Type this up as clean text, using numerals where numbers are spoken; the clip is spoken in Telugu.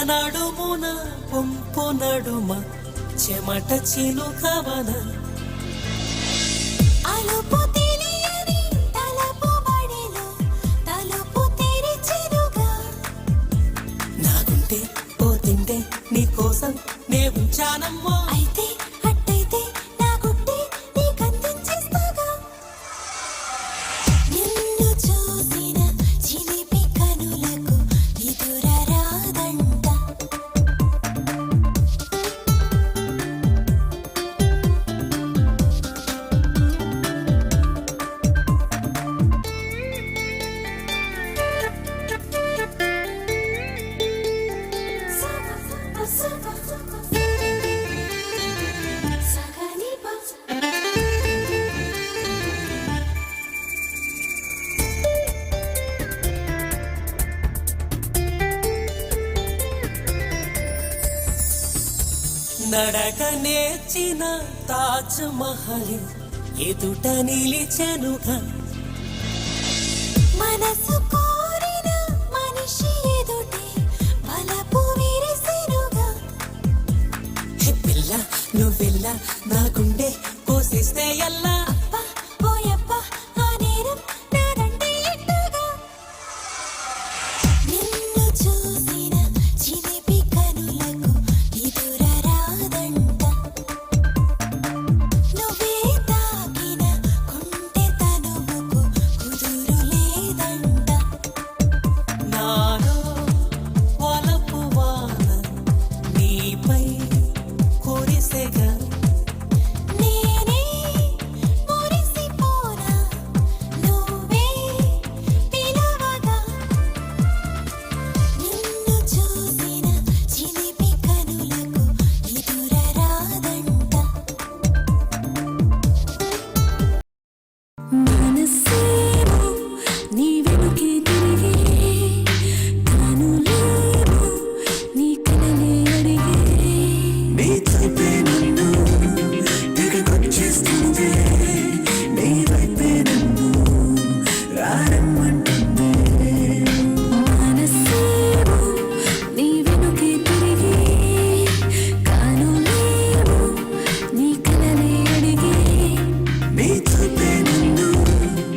నడుమున పొంపు నడుమ చెమట చిలుకవన అలుపు తెలియని తలపు బడిలో తలుపు తెరిచెనుగా నాగుంటే పోతింటే నీ కోసం నే ఉంచానమ్మో అయితే అట్టయితే నా గుడ్డే నీకందించేస్తాగా నిన్ను చూసిన చిలిపి కనులకు ఎదురరాదంట నడక నేర్చిన తాజ్ మహల్ ఎదుట నిలిచెనుగా మనసు కోరిన మనిషి ఎదుటే బలపు విరిసెనుగా హే పిల్ల నువ్వెల్ల నా గుండె కోసిస్తే ఎల్లా